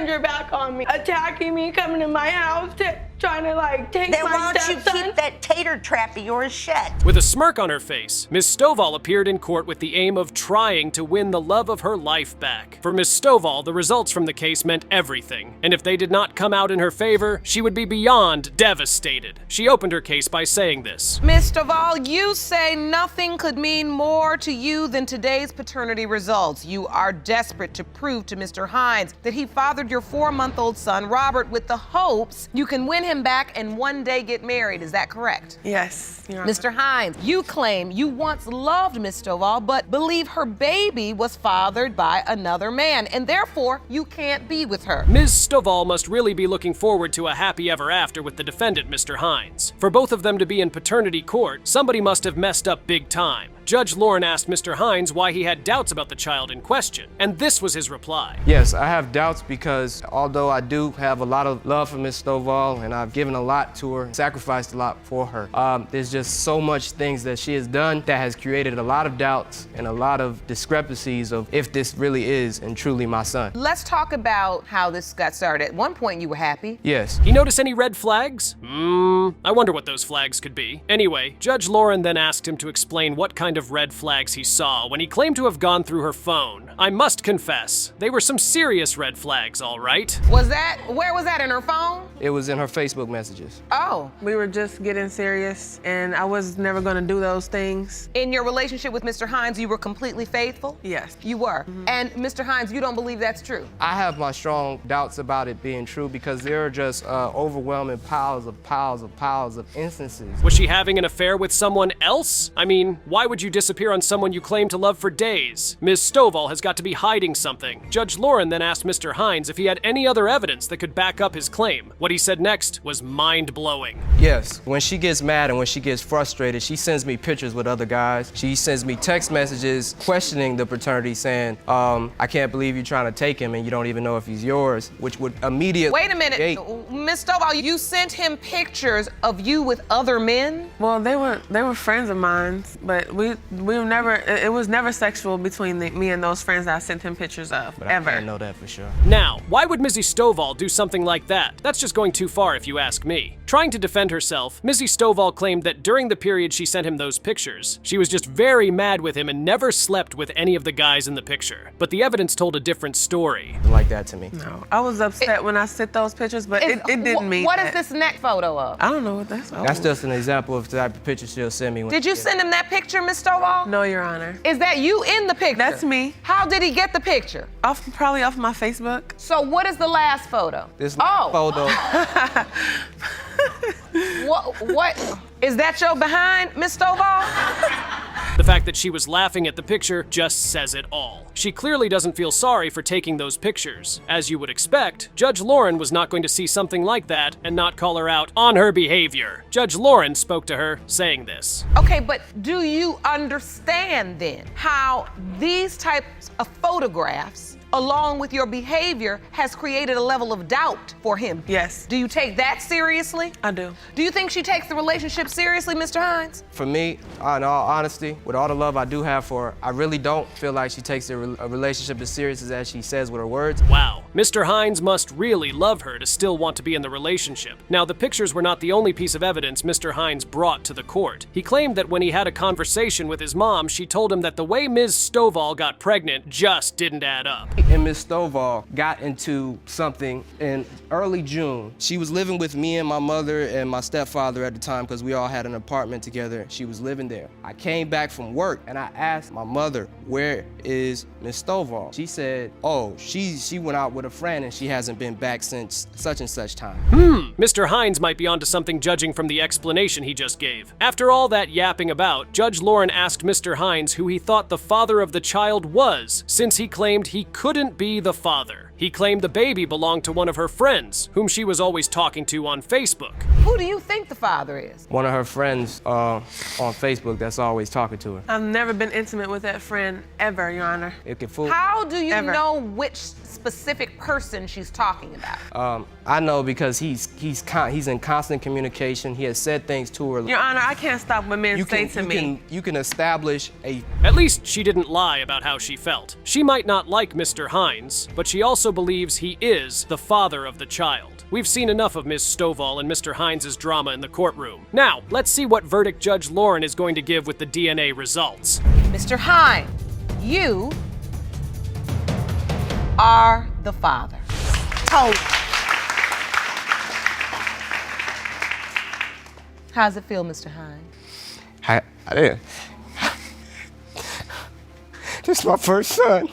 your back on me, attacking me, coming to my house, trying to like take Then my why don't stepson. you keep that tater trap of yours shut? With a smirk on her face, Ms. Stovall appeared in court with the aim of trying to win the love of her life back. For Ms. Stovall, the results from the case meant everything, and if they did not come out in her favor, she would be beyond devastated. She opened her case by saying this. Ms. Stovall, you say nothing could mean more to you than today's paternity results. You are desperate to prove to Mr. Hines that he fathered your 4-month-old son, Robert, with the hopes you can win him back and one day get married. Is that correct? Yes, Your Honor. Mr. Hines, you claim you once loved Ms. Stovall, but believe her baby was fathered by another man, and therefore you can't be with her. Ms. Stovall must really be looking forward to a happy ever after with the defendant, Mr. Hines. For both of them to be in paternity court, somebody must have messed up big time. Judge Lauren asked Mr. Hines why he had doubts about the child in question, and this was his reply. Yes, I have doubts because although I do have a lot of love for Miss Stovall and I've given a lot to her, sacrificed a lot for her, there's just so much things that she has done that has created a lot of doubts and a lot of discrepancies of if this really is and truly my son. Let's talk about how this got started. At one point you were happy. Yes. He notice any red flags? I wonder what those flags could be. Anyway, Judge Lauren then asked him to explain what kind of red flags he saw when he claimed to have gone through her phone. I must confess, they were some serious red flags, all right? Where was that, in her phone? It was in her Facebook messages. Oh. We were just getting serious, and I was never gonna do those things. In your relationship with Mr. Hines, you were completely faithful? Yes. You were. And Mr. Hines, you don't believe that's true? I have my strong doubts about it being true because there are just overwhelming piles of instances. Was she having an affair with someone else? I mean, why would you disappear on someone you claim to love for days? Ms. Stovall has got to be hiding something. Judge Lauren then asked Mr. Hines if he had any other evidence that could back up his claim. What he said next was mind-blowing. Yes, when she gets mad and when she gets frustrated, she sends me pictures with other guys. She sends me text messages questioning the paternity saying, I can't believe you're trying to take him and you don't even know if he's yours, which would immediately— Wait a minute, Ms. Stovall, you sent him pictures of you with other men? Well, they were friends of mine, but we were never, it was never sexual between me and those friends that I sent him pictures of, But ever. I can't know that for sure. Now, why would Mizzy Stovall do something like that? That's just going too far if you ask me. Trying to defend herself, Mizzy Stovall claimed that during the period she sent him those pictures, she was just very mad with him and never slept with any of the guys in the picture. But the evidence told a different story. Like that to me. No, I was upset when I sent those pictures, but it didn't mean What that. is this neck photo of? I don't know what that's. That's just an example of the type of picture she'll send me. Did you send him that picture, Ms. Stovall? No, Your Honor. Is that you in the picture? That's me. How did he get the picture? Probably off my Facebook. So what is the last photo? This Oh. photo. What? Is that your behind, Ms. Stovall? The fact that she was laughing at the picture just says it all. She clearly doesn't feel sorry for taking those pictures. As you would expect, Judge Lauren was not going to see something like that and not call her out on her behavior. Judge Lauren spoke to her saying this. Okay, but do you understand then how these types of photographs, along with your behavior, has created a level of doubt for him? Yes. Do you take that seriously? I do. Do you think she takes the relationship seriously, Mr. Hines? For me, in all honesty, with all the love I do have for her, I really don't feel like she takes a relationship as serious as she says with her words. Wow, Mr. Hines must really love her to still want to be in the relationship. Now, the pictures were not the only piece of evidence Mr. Hines brought to the court. He claimed that when he had a conversation with his mom, she told him that the way Ms. Stovall got pregnant just didn't add up. And Miss Stovall got into something in early June. She was living with me and my mother and my stepfather at the time because we all had an apartment together. She was living there. I came back from work and I asked my mother, where is Miss Stovall? She said, oh, she went out with a friend and she hasn't been back since such and such time. Mr. Hines might be onto something judging from the explanation he just gave. After all that yapping about, Judge Lauren asked Mr. Hines who he thought the father of the child was, since he claimed he couldn't be the father. He claimed the baby belonged to one of her friends, whom she was always talking to on Facebook. Who do you think the father is? One of her friends on Facebook that's always talking to her. I've never been intimate with that friend ever, Your Honor. It can fool. How do you Ever. know which specific person she's talking about? I know because he's in constant communication. He has said things to her. Your Honor, I can't stop what men say to me. You can establish a— At least she didn't lie about how she felt. She might not like Mr. Hines, but she also also believes he is the father of the child. We've seen enough of Ms. Stovall and Mr. Hines' drama in the courtroom. Now, let's see what verdict Judge Lauren is going to give with the DNA results. Mr. Hines, you are the father. Oh, How's it feel, Mr. Hines? I didn't. This is my first son.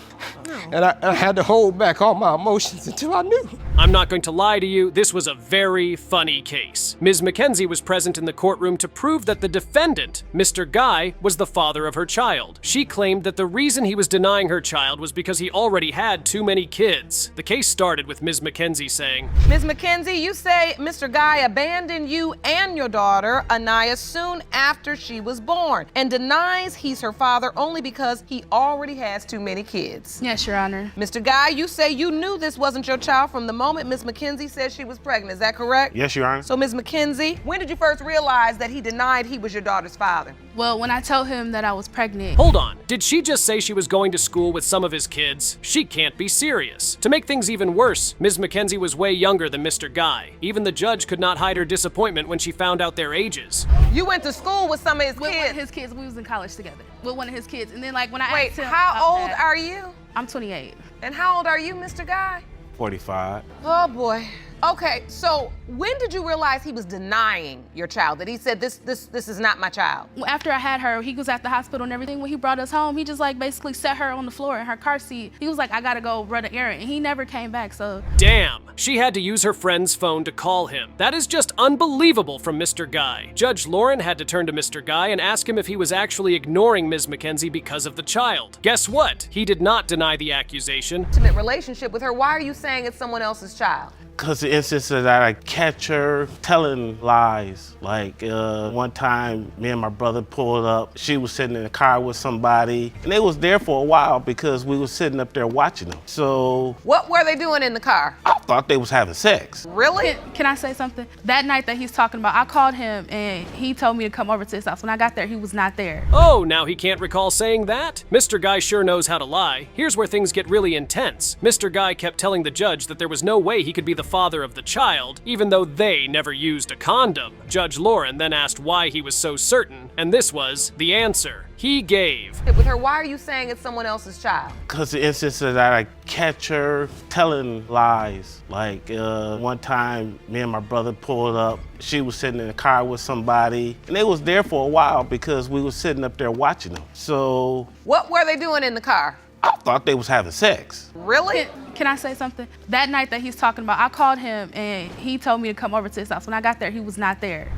And I had to hold back all my emotions until I knew. I'm not going to lie to you, this was a very funny case. Ms. Mackenzie was present in the courtroom to prove that the defendant, Mr. Guy, was the father of her child. She claimed that the reason he was denying her child was because he already had too many kids. The case started with Ms. Mackenzie saying, Ms. Mackenzie, you say Mr. Guy abandoned you and your daughter, Anaya, soon after she was born, and denies he's her father only because he already has too many kids. Yes, Your Honor. Mr. Guy, you say you knew this wasn't your child from the moment Ms. Mackenzie said she was pregnant. Is that correct? Yes, Your Honor. So, Ms. Mackenzie, when did you first realize that he denied he was your daughter's father? Well, when I told him that I was pregnant. hold on, did she just say she was going to school with some of his kids? She can't be serious. To make things even worse, Ms. Mackenzie was way younger than Mr. Guy. Even the judge could not hide her disappointment when she found out their ages. You went to school with some of his With one kids. of his kids, we was in college together. With one of his kids. And then like when I Wait, asked him how about old that- are you? I'm 28. And how old are you, Mr. Guy? 45. Oh boy. Okay, so when did you realize he was denying your child? That he said this is not my child? Well, after I had her, he was at the hospital and everything. When he brought us home, he just like basically set her on the floor in her car seat. He was like, I gotta go run an errand, and he never came back. So Damn, she had to use her friend's phone to call him. That is just unbelievable from Mr. Guy. Judge Lauren had to turn to Mr. Guy and ask him if he was actually ignoring Ms. Mackenzie because of the child. Guess what? He did not deny the accusation. Intimate relationship with her. Why are you saying it's someone else's child? Because the instance that I catch her telling lies. Like one time, me and my brother pulled up. She was sitting in the car with somebody, and they was there for a while because we was sitting up there watching them. So What were they doing in the car? I thought they was having sex. Really? can I say something? That night that he's talking about, I called him and he told me to come over to his house. When I got there, he was not there. Oh, now he can't recall saying that? Mr. Guy sure knows how to lie. Here's where things get really intense. Mr. Guy kept telling the judge that there was no way he could be the father of the child, even though they never used a condom. Judge Lauren then asked why he was so certain, and this was the answer he gave. With her, why are you saying it's someone else's child? Because the instance that I catch her telling lies. Like one time, me and my brother pulled up. She was sitting in the car with somebody, and they was there for a while because we was sitting up there watching them. So What were they doing in the car? I thought they was having sex. Really? Can I say something? That night that he's talking about, I called him and he told me to come over to his house. When I got there, he was not there.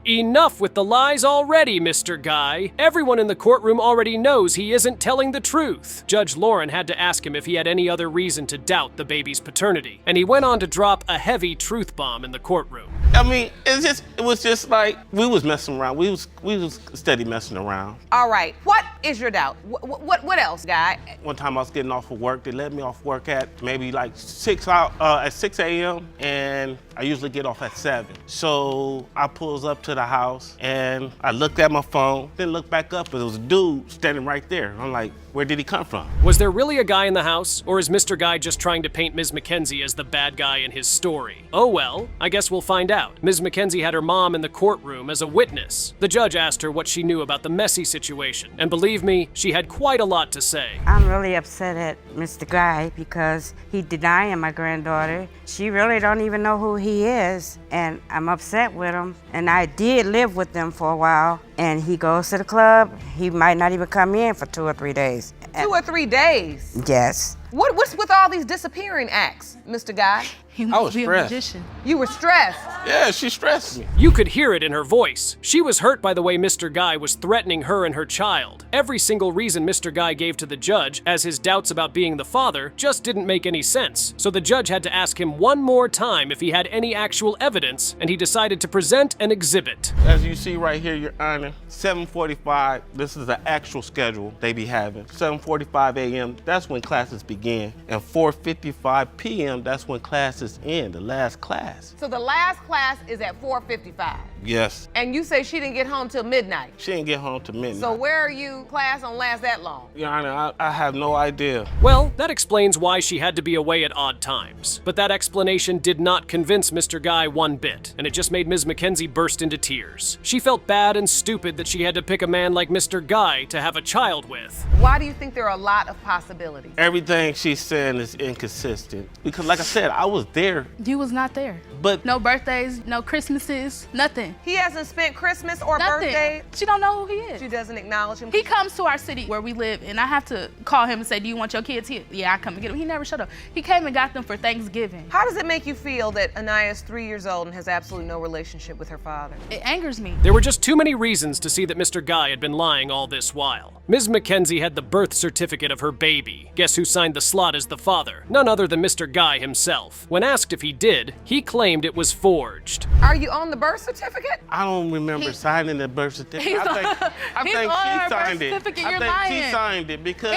Enough with the lies already, Mr. Guy. Everyone in the courtroom already knows he isn't telling the truth. Judge Lauren had to ask him if he had any other reason to doubt the baby's paternity, and he went on to drop a heavy truth bomb in the courtroom. I mean, it was just like we was messing around. We was steady messing around. All right. What is your doubt? What else, Guy? One time I was getting off of work. They let me off work at maybe like 6 a.m. and I usually get off at 7. So I pulls up to the house and I looked at my phone, then looked back up, and there was a dude standing right there. I'm like, where did he come from? Was there really a guy in the house, or is Mr. Guy just trying to paint Ms. Mackenzie as the bad guy in his story? Oh well, I guess we'll find out. Ms. Mackenzie had her mom in the courtroom as a witness. The judge asked her what she knew about the messy situation, and believe me, she had quite a lot to say. I'm really upset at Mr. Guy because he denying my granddaughter. She really don't even know who he is, and I'm upset with him. And I did live with them for a while, and he goes to the club. He might not even come in for 2 or 3 days. 2 or 3 days? Yes. What's with all these disappearing acts, Mr. Guy? He I must was be a stressed. magician. You were stressed. Yeah, she stressed me. You could hear it in her voice. She was hurt by the way Mr. Guy was threatening her and her child. Every single reason Mr. Guy gave to the judge, as his doubts about being the father, just didn't make any sense. So the judge had to ask him one more time if he had any actual evidence, and he decided to present an exhibit. As you see right here, Your Honor, 7:45, this is the actual schedule they be having. 7:45 a.m., that's when classes begin. And 4:55 p.m., that's when classes end, the last class. So the last class is at 4:55. Yes. And you say she didn't get home till midnight. She didn't get home till midnight. So where are you? Class don't last that long. Your Honor, I have no idea. Well, that explains why she had to be away at odd times. But that explanation did not convince Mr. Guy one bit, and it just made Ms. Mackenzie burst into tears. She felt bad and stupid that she had to pick a man like Mr. Guy to have a child with. Why do you think there are a lot of possibilities? Everything she's saying is inconsistent. Because like I said, I was there. You was not there. But No birthdays, no Christmases, nothing. He hasn't spent Christmas or Nothing. birthday. She don't know who he is. She doesn't acknowledge him. He comes to our city where we live, and I have to call him and say, do you want your kids here? Yeah, I come and get them. He never showed up. He came and got them for Thanksgiving. How does it make you feel that Anaya's 3 years old and has absolutely no relationship with her father? It angers me. There were just too many reasons to see that Mr. Guy had been lying all this while. Ms. Mackenzie had the birth certificate of her baby. Guess who signed the slot as the father? None other than Mr. Guy himself. When asked if he did, he claimed it was forged. Are you on the birth certificate? I don't remember signing the birth certificate. He's I he's think on she her birth signed it. certificate. I You're think lying. she signed it because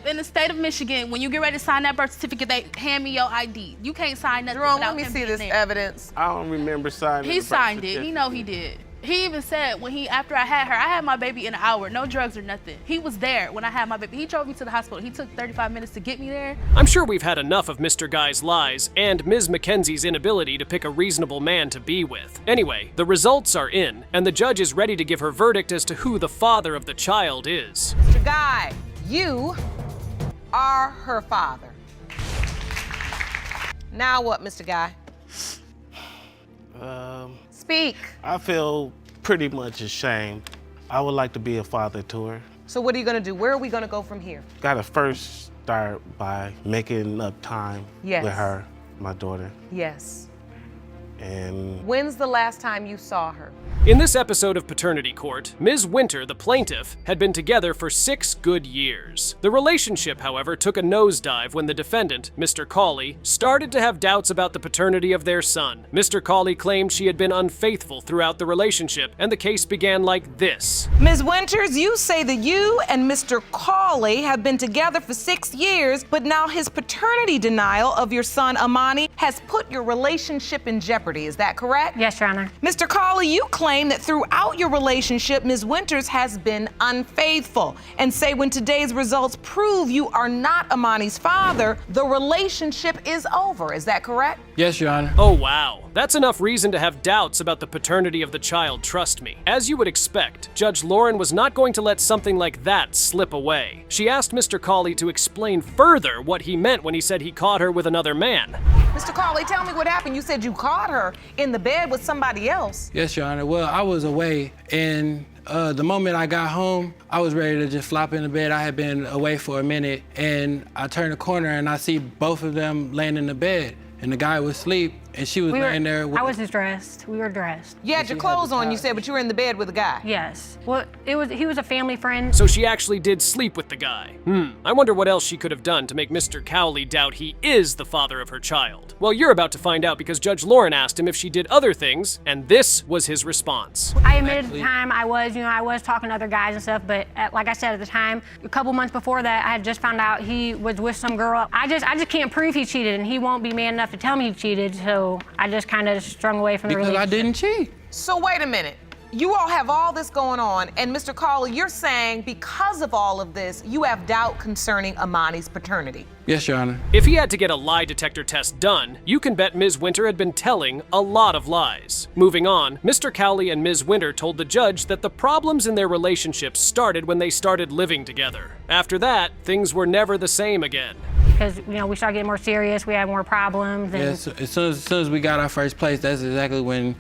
In the state of Michigan, when you get ready to sign that birth certificate, they hand me your ID. You can't sign nothing Jerome, without let me him see being this there. evidence. I don't remember signing He the birth signed it. He certificate. know he did. He even said when after I had my baby in an hour, no drugs or nothing. He was there when I had my baby. He drove me to the hospital. He took 35 minutes to get me there. I'm sure we've had enough of Mr. Guy's lies and Ms. Mackenzie's inability to pick a reasonable man to be with. Anyway, the results are in, and the judge is ready to give her verdict as to who the father of the child is. Mr. Guy, you are her father. Now what, Mr. Guy? Speak. I feel pretty much ashamed. I would like to be a father to her. So what are you gonna do? Where are we gonna go from here? Gotta first start by making up time Yes. with her, my daughter. Yes. And When's the last time you saw her? In this episode of Paternity Court, Ms. Winter, the plaintiff, had been together for 6 good years. The relationship, however, took a nosedive when the defendant, Mr. Cawley, started to have doubts about the paternity of their son. Mr. Cawley claimed she had been unfaithful throughout the relationship, and the case began like this. Ms. Winters, you say that you and Mr. Cawley have been together for 6 years, but now his paternity denial of your son Amani has put your relationship in jeopardy. Is that correct? Yes, Your Honor. Mr. Cawley, you claim that throughout your relationship, Ms. Winters has been unfaithful, and say when today's results prove you are not Amani's father, the relationship is over. Is that correct? Yes, Your Honor. Oh wow, that's enough reason to have doubts about the paternity of the child, trust me. As you would expect, Judge Lauren was not going to let something like that slip away. She asked Mr. Cawley to explain further what he meant when he said he caught her with another man. Mr. Cawley, tell me what happened. You said you caught her in the bed with somebody else. Yes, Your Honor. Well, I was away, and the moment I got home, I was ready to just flop in the bed. I had been away for a minute, and I turned the corner, and I see both of them laying in the bed, and the guy was asleep, and she was laying there. I wasn't dressed. We were dressed. You had your clothes on, you said, but you were in the bed with a guy. Yes. Well, he was a family friend. So she actually did sleep with the guy. I wonder what else she could have done to make Mr. Cowley doubt he is the father of her child. Well, you're about to find out because Judge Lauren asked him if she did other things, and this was his response. I admitted at the time I was talking to other guys and stuff, but like I said at the time, a couple months before that, I had just found out he was with some girl. I just can't prove he cheated, and he won't be man enough to tell me he cheated, so I just kind of strung away from the Because I relationship. didn't cheat. So wait a minute. You all have all this going on, and Mr. Cawley, you're saying because of all of this, you have doubt concerning Amani's paternity. Yes, Your Honor. If he had to get a lie detector test done, you can bet Ms. Winter had been telling a lot of lies. Moving on, Mr. Cowley and Ms. Winter told the judge that the problems in their relationship started when they started living together. After that, things were never the same again. Because, we started getting more serious, we had more problems. And Yes, as soon as we got our first place, that's exactly when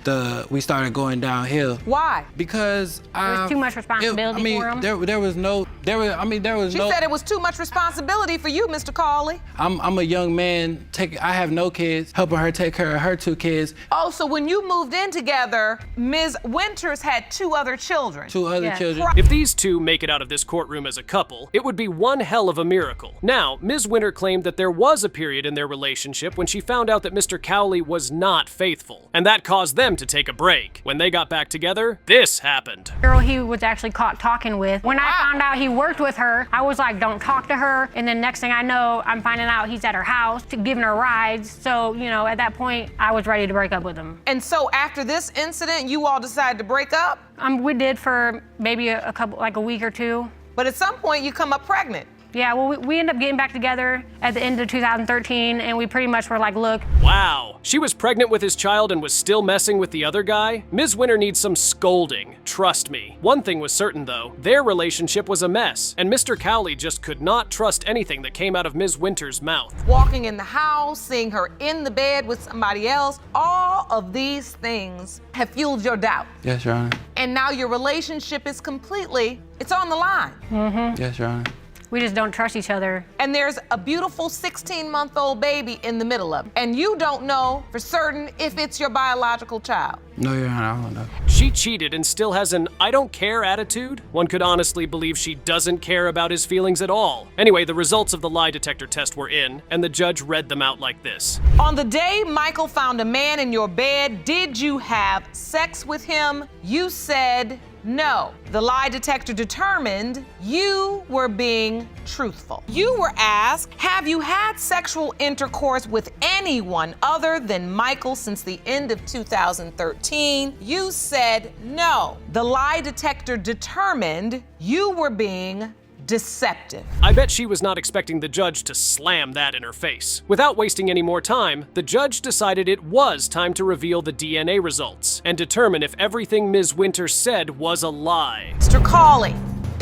we started going downhill. Why? Because It was too much responsibility for him. There was no. She said it was too much responsibility for you, Mr. Cawley. I'm a young man. I have no kids. Helping her take care of her 2 kids. Oh, so when you moved in together, Ms. Winters had 2 other children. 2 other Yes. children. If these two make it out of this courtroom as a couple, it would be one hell of a miracle. Now, Ms. Winter claims claimed that there was a period in their relationship when she found out that Mr. Cowley was not faithful, and that caused them to take a break. When they got back together, this happened. Girl he was actually caught talking with. When I found out he worked with her, I was like, don't talk to her. And then next thing I know, I'm finding out he's at her house, giving her rides. So, you know, at that point, I was ready to break up with him. And so after this incident, you all decided to break up? We did for maybe a couple, like a week or two. But at some point, you come up pregnant. Yeah, well, we ended up getting back together at the end of 2013, and we pretty much were like, look. Wow, she was pregnant with his child and was still messing with the other guy? Ms. Winter needs some scolding, trust me. One thing was certain though, their relationship was a mess, and Mr. Cowley just could not trust anything that came out of Ms. Winter's mouth. Walking in the house, seeing her in the bed with somebody else, all of these things have fueled your doubt. Yes, Your Honor. And now your relationship is it's on the line. Yes, Your Honor. We just don't trust each other. And there's a beautiful 16-month-old baby in the middle of it. And you don't know for certain if it's your biological child. No, Your Honor, I don't know. She cheated and still has an I don't care attitude? One could honestly believe she doesn't care about his feelings at all. Anyway, the results of the lie detector test were in, and the judge read them out like this. On the day Michael found a man in your bed, did you have sex with him? You said no. The lie detector determined you were being truthful. You were asked, have you had sexual intercourse with anyone other than Michael since the end of 2013? You said no. The lie detector determined you were being deceptive. I bet she was not expecting the judge to slam that in her face. Without wasting any more time, the judge decided it was time to reveal the DNA results and determine if everything Ms. Winter said was a lie. Mr. Cawley,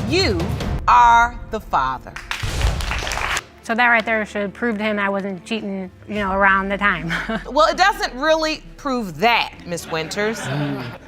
you are the father. So that right there should prove to him I wasn't cheating, you know, around the time. Well, it doesn't really prove that, Miss Winters.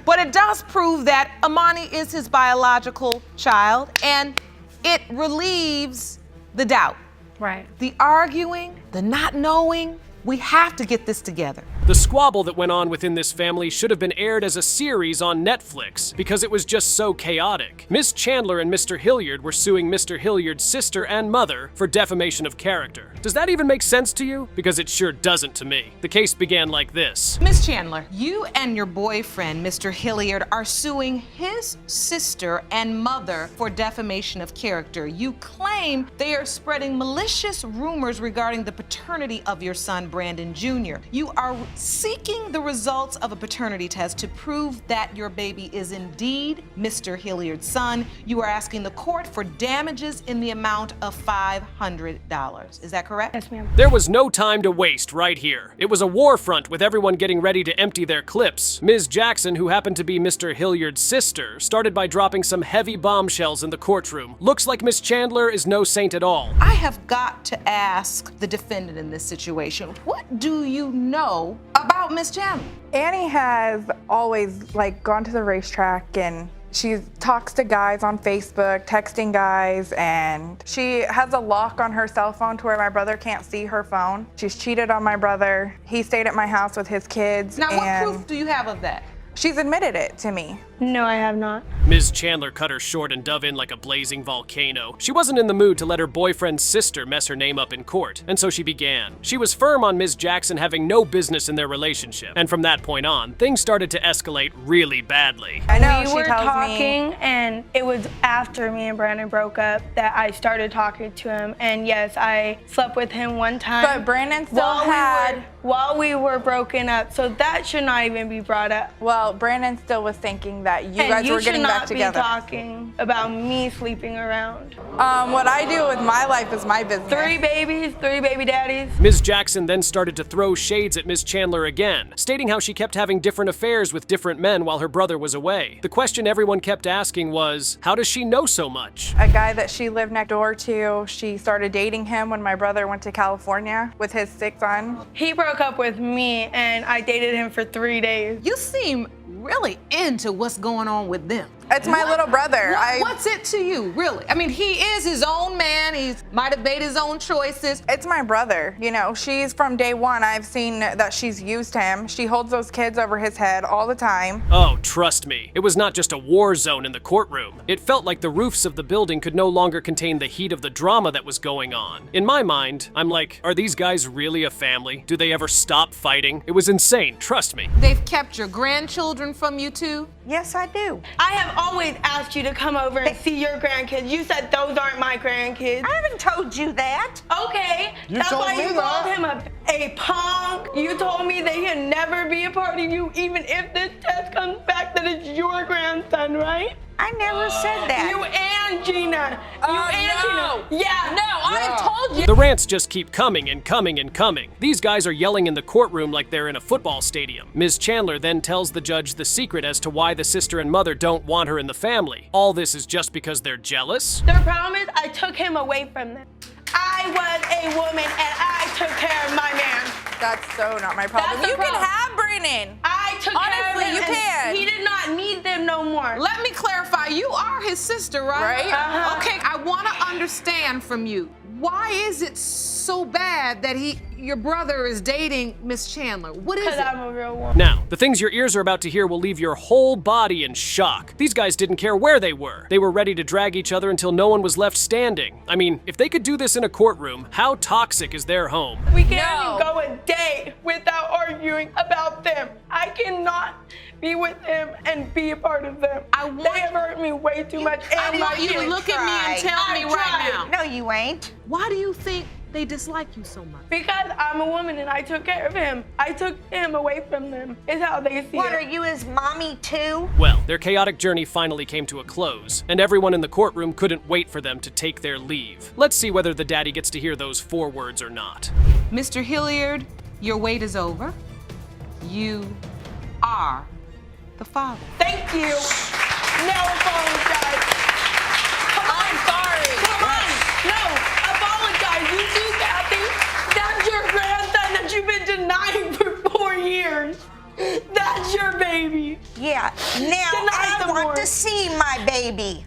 But it does prove that Amani is his biological child, and it relieves the doubt. Right. The arguing, the not knowing, we have to get this together. The squabble that went on within this family should have been aired as a series on Netflix because it was just so chaotic. Miss Chandler and Mr. Hilliard were suing Mr. Hilliard's sister and mother for defamation of character. Does that even make sense to you? Because it sure doesn't to me. The case began like this. Miss Chandler, you and your boyfriend, Mr. Hilliard, are suing his sister and mother for defamation of character. You claim they are spreading malicious rumors regarding the paternity of your son, Brandon Jr. You are seeking the results of a paternity test to prove that your baby is indeed Mr. Hilliard's son. You are asking the court for damages in the amount of $500. Is that correct? Yes, ma'am. There was no time to waste right here. It was a war front with everyone getting ready to empty their clips. Ms. Jackson, who happened to be Mr. Hilliard's sister, started by dropping some heavy bombshells in the courtroom. Looks like Miss Chandler is no saint at all. I have got to ask the defendant in this situation, what do you know about Miss Chandler? Annie has always gone to the racetrack, and she talks to guys on Facebook, texting guys, and she has a lock on her cell phone to where my brother can't see her phone. She's cheated on my brother. He stayed at my house with his kids. Now, what proof do you have of that? She's admitted it to me. No, I have not. Ms. Chandler cut her short and dove in like a blazing volcano. She wasn't in the mood to let her boyfriend's sister mess her name up in court, and so she began. She was firm on Ms. Jackson having no business in their relationship, and from that point on, things started to escalate really badly. I know, we were talking, and it was after me and Brandon broke up that I started talking to him, and yes, I slept with him one time. But Brandon still while we were broken up, so that should not even be brought up. Well, Brandon still was thinking that you guys were getting back together. You should not be talking about me sleeping around. What I do with my life is my business. 3 babies, 3 baby daddies. Ms. Jackson then started to throw shades at Ms. Chandler again, stating how she kept having different affairs with different men while her brother was away. The question everyone kept asking was, how does she know so much? A guy that she lived next door to, she started dating him when my brother went to California with his 6 son. He broke up with me, and I dated him for 3 days. You seem really into what's going on with them. It's my little brother. What's it to you, really? I mean, he is his own man. He might have made his own choices. It's my brother. You know, she's from day one. I've seen that she's used him. She holds those kids over his head all the time. Oh, trust me, it was not just a war zone in the courtroom. It felt like the roofs of the building could no longer contain the heat of the drama that was going on. In my mind, I'm like, are these guys really a family? Do they ever stop fighting? It was insane, trust me. They've kept your grandchildren from you too? Yes, I do. I have always asked you to come over and see your grandkids. You said those aren't my grandkids. I haven't told you that. Okay, that's told why me you that. called him a punk. You told me that he'd never be a part of you, even if this test comes back that it's your grandson, right? I never said that. You and Gina. Gina. Yeah. No, I told you. The rants just keep coming and coming and coming. These guys are yelling in the courtroom like they're in a football stadium. Ms. Chandler then tells the judge the secret as to why the sister and mother don't want her in the family. All this is just because they're jealous? The problem is I took him away from them. I was a woman and I took care of my man. That's so not my problem. That's the You can problem. have Brennan. I took care of Honestly, him. you and can. He did not need them no more. Let me clarify, you are his sister, right? Right. Uh-huh. Okay, I want to understand from you. Why is it so bad that your brother is dating Miss Chandler? What is Because it? I'm a real woman. Now, the things your ears are about to hear will leave your whole body in shock. These guys didn't care where they were. They were ready to drag each other until no one was left standing. I mean, if they could do this in a courtroom, how toxic is their home? We can't even go a day without arguing about them. I cannot be with them and be a part of them. They have hurt me way too much. I want you to look at me and tell me right now. No, you ain't. Why do you think they dislike you so much? Because I'm a woman and I took care of him. I took him away from them, is how they see What, it. are you his mommy too? Well, their chaotic journey finally came to a close, and everyone in the courtroom couldn't wait for them to take their leave. Let's see whether the daddy gets to hear those 4 words or not. Mr. Hilliard, your wait is over. You are the father. Thank you. Now apologize. Come on. I'm sorry. Come on. No, apologize. You too, Kathy. That's your grandson that you've been denying for 4 years. That's your baby. Yeah. Now Deny I some want more. to see my baby.